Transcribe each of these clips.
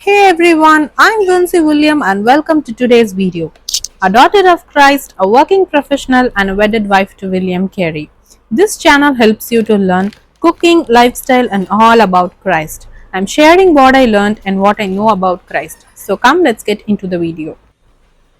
Hey everyone, I'm Vincy William and welcome to today's video. A daughter of Christ, a working professional and a wedded wife to William Carey. This channel helps you to learn cooking, lifestyle and all about Christ. I'm sharing what I learned and what I know about Christ. So come let's get into the video.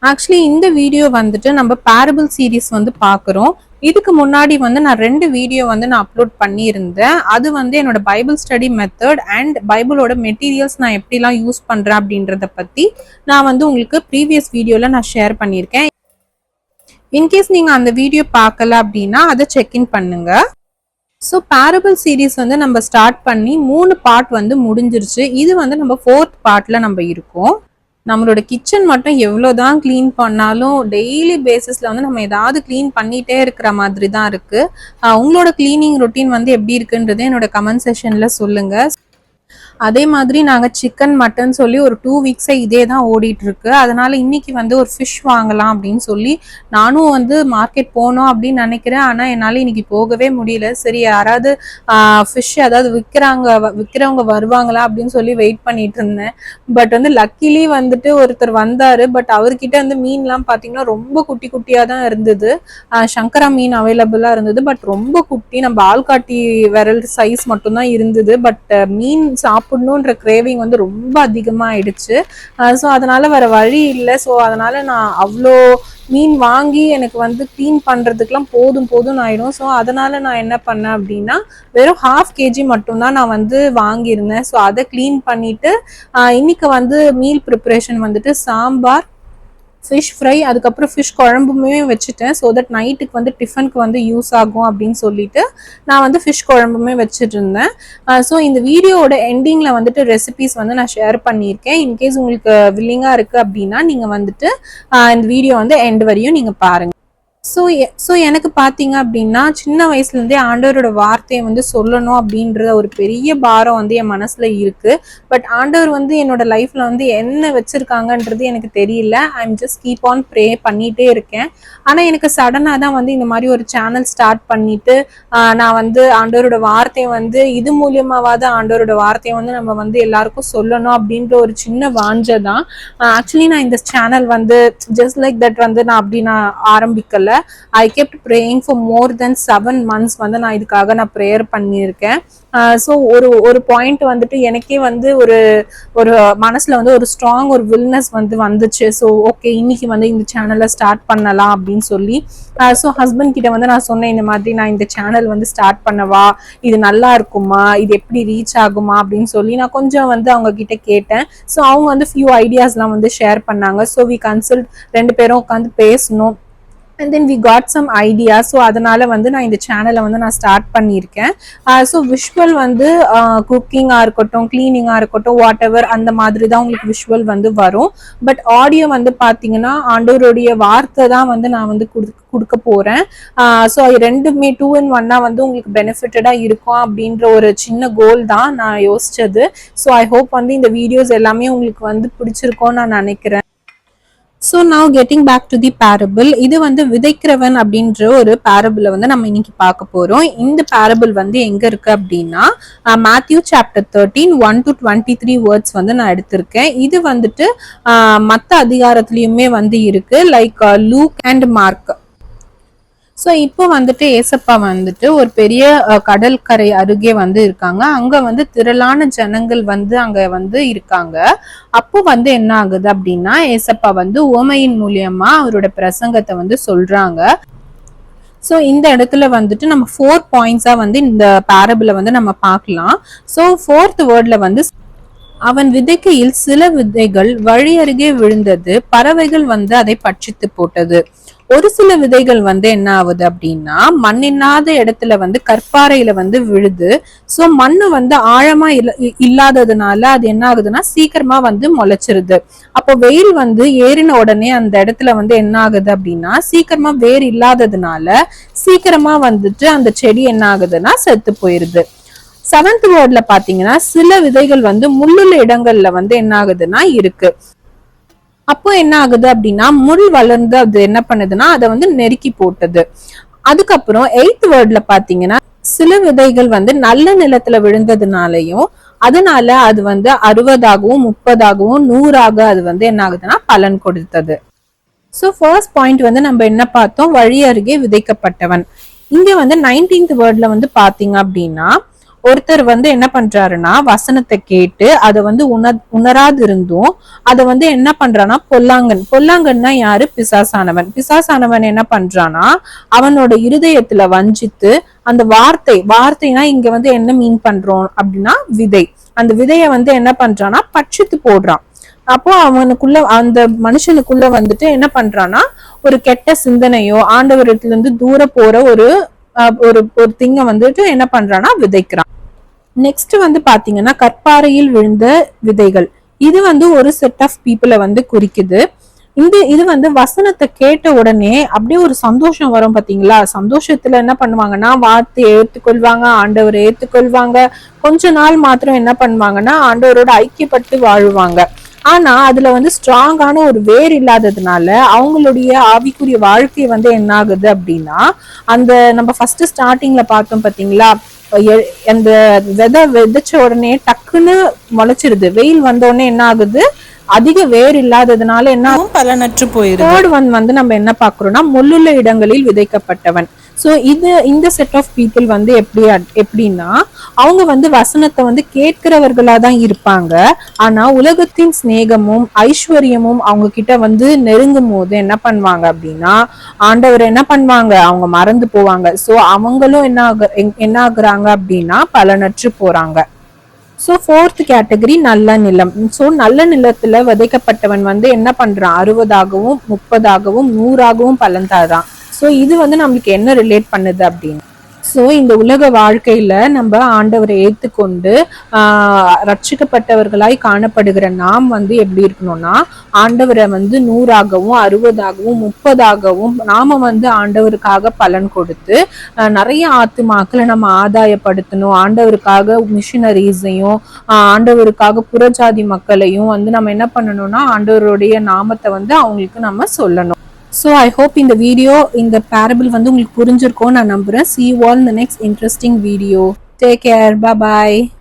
Actually இந்த video வந்துட்டு நம்ம parable series வந்து பார்க்குறோம். இதுக்கு முன்னாடி வந்து நான் 2 video வந்து நான் அப்லோட் பண்ணியிருந்தேன். அது வந்து என்னோட பைபிள் ஸ்டடி மெத்தட் அண்ட் பைபிளோட மெட்டீரியல்ஸ் நான் எப்படிலாம் யூஸ் பண்ணுறேன் அப்படின்றத பற்றி நான் வந்து உங்களுக்கு ப்ரீவியஸ் வீடியோவில் நான் ஷேர் பண்ணியிருக்கேன். இன்கேஸ் நீங்கள் அந்த வீடியோ பார்க்கல அப்படின்னா அதை செக்இன் பண்ணுங்க. ஸோ பேரபிள் சீரீஸ் வந்து நம்ம ஸ்டார்ட் பண்ணி 3 பார்ட் வந்து முடிஞ்சிருச்சு. இது வந்து நம்ம 4th பார்ட்டில் நம்ம இருக்கோம். நம்மளோட கிச்சன் மட்டும் எவ்வளோதான் க்ளீன் பண்ணாலும் டெய்லி பேசிஸில் வந்து நம்ம ஏதாவது க்ளீன் பண்ணிகிட்டே இருக்கிற மாதிரி தான் இருக்குது. உங்களோட க்ளீனிங் ரொட்டீன் வந்து எப்படி இருக்குன்றதே என்னோட கமெண்ட் செஷனில் சொல்லுங்கள். அதே மாதிரி நாங்கள் சிக்கன் மட்டன் சொல்லி ஒரு 2 வீக்ஸே இதே தான் ஓடிட்டு இருக்கு. அதனால இன்னைக்கு வந்து ஒரு ஃபிஷ் வாங்கலாம் அப்படின்னு சொல்லி நானும் வந்து மார்க்கெட் போனோம் அப்படின்னு நினைக்கிறேன். ஆனால் என்னால் இன்னைக்கு போகவே முடியல. சரி யாராவது ஃபிஷ் அதாவது விற்கிறவங்க வருவாங்களா அப்படின்னு சொல்லி வெயிட் பண்ணிட்டு இருந்தேன். பட் வந்து லக்கிலி வந்துட்டு ஒருத்தர் வந்தாரு. பட் அவர்கிட்ட வந்து மீன்லாம் பார்த்தீங்கன்னா ரொம்ப குட்டி குட்டியாக தான் இருந்தது. சங்கரா மீன் அவைலபிளாக இருந்தது. பட் ரொம்ப குட்டி, நம்ம ஆள்காட்டி விரல் சைஸ் மட்டும்தான் இருந்தது. பட் மீன் சாப்பிடணுன்ற கிரேவிங் வந்து ரொம்ப அதிகமாகிடுச்சு. ஸோ அதனால வேற வழி இல்லை. ஸோ அதனால நான் அவ்வளோ மீன் வாங்கி எனக்கு வந்து க்ளீன் பண்ணுறதுக்கெலாம் போதும் ஆயிடும். ஸோ அதனால நான் என்ன பண்ணேன் அப்படின்னா வெறும் 1/2 kg மட்டும்தான் நான் வந்து வாங்கியிருந்தேன். ஸோ அதை க்ளீன் பண்ணிட்டு இன்னைக்கு வந்து மீல் ப்ரிப்ரேஷன் வந்துட்டு சாம்பார், ஃபிஷ் ஃப்ரை, அதுக்கப்புறம் ஃபிஷ் குழம்புமே வச்சுட்டேன். ஸோ தட் நைட்டுக்கு வந்து டிஃபனுக்கு வந்து யூஸ் ஆகும் அப்படின்னு சொல்லிட்டு நான் வந்து ஃபிஷ் குழம்புமே வச்சுட்டு இருந்தேன். ஸோ இந்த வீடியோவோட எண்டிங்கில் வந்துட்டு ரெசிபிஸ் வந்து நான் ஷேர் பண்ணியிருக்கேன். இன்கேஸ் உங்களுக்கு வில்லிங்காக இருக்குது அப்படின்னா நீங்கள் வந்துட்டு இந்த வீடியோ வந்து எண்ட் வரையும் நீங்கள் பாருங்கள். ஸோ எனக்கு பார்த்தீங்க அப்படின்னா சின்ன வயசுலேருந்தே ஆண்டவரோட வார்த்தையை வந்து சொல்லணும் அப்படின்ற ஒரு பெரிய பாரம் வந்து என் மனசில் இருக்குது. பட் ஆண்டவர் வந்து என்னோட லைஃப்பில் வந்து என்ன வச்சுருக்காங்கன்றது எனக்கு தெரியல. I'm just keep on pray பண்ணிகிட்டே இருக்கேன். ஆனால் எனக்கு சடனாக தான் வந்து இந்த மாதிரி ஒரு சேனல் ஸ்டார்ட் பண்ணிவிட்டு நான் வந்து ஆண்டவரோட வார்த்தையை வந்து இது மூலியமாவது ஆண்டவரோட வார்த்தையை வந்து நம்ம வந்து எல்லாருக்கும் சொல்லணும் அப்படின்ற ஒரு சின்ன வாஞ்சை தான். ஆக்சுவலி நான் இந்த சேனல் வந்து ஜஸ்ட் லைக் தட் வந்து நான் அப்படி நான் ஆரம்பிக்கல. I kept praying for more than 7 months வந்து நான் இதுக்காக நான் ப்ரேயர் பண்ணியிருக்கேன். ஸோ ஒரு பாயிண்ட் வந்துட்டு எனக்கே வந்து ஒரு மனசுல வந்து ஒரு ஸ்ட்ராங் ஒரு வில்னஸ் வந்து வந்துச்சு. ஸோ ஓகே இன்னைக்கு வந்து இந்த சேனலை ஸ்டார்ட் பண்ணலாம் அப்படின்னு சொல்லி ஸோ ஹஸ்பண்ட் கிட்ட வந்து நான் சொன்னேன், இந்த மாதிரி நான் இந்த சேனல் வந்து ஸ்டார்ட் பண்ணவா, இது நல்லா இருக்குமா, இது எப்படி ரீச் ஆகுமா அப்படின்னு சொல்லி நான் கொஞ்சம் வந்து அவங்க கிட்ட கேட்டேன். ஸோ அவங்க வந்து ஃபியூ ஐடியாஸ்லாம் வந்து ஷேர் பண்ணாங்க. ஸோ வி கன்சல்ட், 2 பேரும் உட்காந்து பேசணும். And then we got some idea. So அதனால வந்து நான் இந்த சேனலை வந்து நான் ஸ்டார்ட் பண்ணியிருக்கேன். ஸோ விஷுவல் வந்து குக்கிங்காக இருக்கட்டும், கிளீனிங்காக இருக்கட்டும், வாட் எவர் அந்த மாதிரி தான் உங்களுக்கு விஷுவல் வந்து வரும். பட் ஆடியோ வந்து பார்த்தீங்கன்னா ஆண்டவருடைய வார்த்தை தான் வந்து நான் வந்து கொடுக்க போகிறேன். ஸோ அது 2மே 2 in 1 வந்து உங்களுக்கு பெனிஃபிட்டடாக இருக்கும் அப்படின்ற ஒரு சின்ன கோல் தான் நான் யோசிச்சது. ஸோ ஐ ஹோப் வந்து இந்த வீடியோஸ் எல்லாமே உங்களுக்கு வந்து பிடிச்சிருக்கோன்னு நான் நினைக்கிறேன். So now getting back to the parable. இது வந்து விதைக்கிறவன் அப்படின்ற ஒரு பேரபிளை வந்து நம்ம இன்னைக்கு பார்க்க போறோம். இந்த பேரபிள் வந்து எங்க இருக்கு அப்படின்னா மேத்யூ சாப்டர் 13 1 to 23 வேர்ட்ஸ் வந்து நான் எடுத்திருக்கேன். இது வந்துட்டு மற்ற அதிகாரத்திலயுமே வந்து இருக்கு, like Luke and Mark. So இப்போ வந்துட்டு ஏசப்பா வந்துட்டு ஒரு பெரிய கடற்கரை அருகே வந்து இருக்காங்க. அங்க வந்து திரளான ஜனங்கள் வந்து அங்க வந்து இருக்காங்க. அப்போ வந்து என்ன ஆகுது அப்படின்னா ஏசப்பா வந்து உவமையின் மூலியமா அவரோட பிரசங்கத்தை வந்து சொல்றாங்க. ஸோ இந்த இடத்துல வந்துட்டு நம்ம 4 பாயிண்ட்ஸா வந்து இந்த பேரபிளை வந்து நம்ம பார்க்கலாம். ஸோ 4th வேர்ட்ல வந்து அவன் விதைக்கையில் சில விதைகள் வழி அருகே விழுந்தது, பறவைகள் வந்து அதை பட்சித்து போட்டது. ஒரு சில விதைகள் வந்து என்ன ஆகுது அப்படின்னா மண்ணில்லாத இடத்துல வந்து கற்பாறையில வந்து விழுது. ஸோ மண்ணு வந்து ஆழமா இல்லாததுனால அது என்ன ஆகுதுன்னா சீக்கிரமா வந்து முளைச்சிருது. அப்போ வெயில் வந்து ஏறின உடனே அந்த இடத்துல வந்து என்ன ஆகுது அப்படின்னா சீக்கிரமா வேர் இல்லாததுனால சீக்கிரமா வந்துட்டு அந்த செடி என்ன ஆகுதுன்னா செத்து போயிருது. 7th வேர்ட்ல பாத்தீங்கன்னா சில விதைகள் வந்து முள்ளுள்ள இடங்கள்ல வந்து என்ன ஆகுதுன்னா இருக்கு. அப்போ என்ன ஆகுது அப்படின்னா முள் வளர்ந்து அது என்ன பண்ணுதுன்னா அதை வந்து நெருக்கி போட்டது. அதுக்கப்புறம் 8th வேர்ட்ல பாத்தீங்கன்னா சில விதைகள் வந்து நல்ல நிலத்துல விழுந்ததுனாலையும் அதனால அது வந்து 60ஆகவும் 30ஆகவும் 100ஆக அது வந்து என்ன ஆகுதுன்னா பலன் கொடுத்தது. சோ ஃபர்ஸ்ட் பாயிண்ட் வந்து நம்ம என்ன பார்த்தோம், வழி அருகே விதைக்கப்பட்டவன். இங்க வந்து 19th வேர்ட்ல வந்து பாத்தீங்க அப்படின்னா ஒருத்தர் வந்து என்ன பண்றாருன்னா வசனத்தை கேட்டு அதை வந்து உணராது இருந்தும் அதை வந்து என்ன பண்றான்னா பொல்லாங்கன்னா யாரு, பிசாசானவன் என்ன பண்றானா அவனோட இருதயத்துல வஞ்சித்து அந்த வார்த்தைனா இங்க வந்து என்ன மீன் பண்றோம் அப்படின்னா விதை, அந்த விதைய வந்து என்ன பண்றான்னா பட்சித்து போடுறான். அப்போ அவனுக்குள்ள அந்த மனுஷனுக்குள்ள வந்துட்டு என்ன பண்றான்னா ஒரு கெட்ட சிந்தனையோ ஆண்டவரத்துல இருந்து தூர போற ஒரு ஒரு திங்க வந்துட்டு என்ன பண்றான்னா விதைக்கிறான். நெக்ஸ்ட் வந்து பாத்தீங்கன்னா கற்பாறையில் விழுந்த விதைகள். இது வந்து ஒரு செட் ஆஃப் பீப்புளை வந்து குறிக்குது. இது வந்து வசனத்தை கேட்ட உடனே அப்படியே ஒரு சந்தோஷம் வரும் பாத்தீங்களா. சந்தோஷத்துல என்ன பண்ணுவாங்கன்னா வார்த்தையை ஏற்றுக்கொள்வாங்க, ஆண்டவரை ஏற்றுக்கொள்வாங்க. கொஞ்ச நாள் மாத்திரம் என்ன பண்ணுவாங்கன்னா ஆண்டவரோட ஐக்கியப்பட்டு வாழ்வாங்க. ஆனா அதுல வந்து ஸ்ட்ராங்கான ஒரு வேர் இல்லாததுனால அவங்களுடைய ஆவிக்குரிய வாழ்க்கை வந்து என்ன ஆகுது அப்படின்னா அந்த நம்ம ஃபர்ஸ்ட் ஸ்டார்டிங்ல பார்த்தோம் பாத்தீங்களா, அந்த விதைச்ச உடனே டக்குன்னு முளைச்சிருது. வெயில் வந்த உடனே என்ன ஆகுது, அதிக வேர் இல்லாததுனால என்ன பலனற்று போயிருக்கு. தேர்ட் ஒன் வந்து நம்ம என்ன பாக்குறோம்னா முள்ளுள்ள இடங்களில் விதைக்கப்பட்டவன். சோ இந்த செட் ஆஃப் பீப்புள் வந்து எப்படின்னா அவங்க வந்து வசனத்தை வந்து கேட்கிறவர்களா தான் இருப்பாங்க. ஆனா உலகத்தின் சிநேகமும் ஐஸ்வர்யமும் அவங்க கிட்ட வந்து நெருங்கும் போது என்ன பண்ணுவாங்க அப்படின்னா ஆண்டவர் என்ன பண்ணுவாங்க, அவங்க மறந்து போவாங்க. சோ அவங்களும் என்ன ஆகுறாங்க அப்படின்னா பலனற்று போறாங்க. சோ ஃபோர்த் கேட்டகரி நல்ல நிலம். சோ நல்ல நிலத்துல விதைக்கப்பட்டவன் வந்து என்ன பண்றான், 60ஆகவும் 30ஆகவும் 100ஆகவும் பலன் தரான். சோ இது வந்து நம்மளுக்கு என்ன ரிலேட் பண்ணுது அப்படின்னு, சோ இந்த உலக வாழ்க்கையில நம்ம ஆண்டவரை ஏத்துக்கொண்டு ரட்சிக்கப்பட்டவர்களாய் காணப்படுகிற நாம் வந்து எப்படி இருக்கணும்னா ஆண்டவரை வந்து 100ஆகவும் 60ஆகவும் 30ஆகவும் நாம வந்து ஆண்டவருக்காக பலன் கொடுத்து நிறைய ஆத்துமாக்களை நம்ம ஆதாயப்படுத்தணும். ஆண்டவருக்காக மிஷினரிஸையும் ஆண்டவருக்காக புறஜாதி மக்களையும் வந்து நம்ம என்ன பண்ணணும்னா ஆண்டவருடைய நாமத்தை வந்து அவங்களுக்கு நம்ம சொல்லணும். So I hope இந்த வீடியோ இந்த parable வந்து உங்களுக்கு புரிஞ்சிருக்கும் நான் நம்புறேன். See you all in the next interesting video. Take care. Bye bye.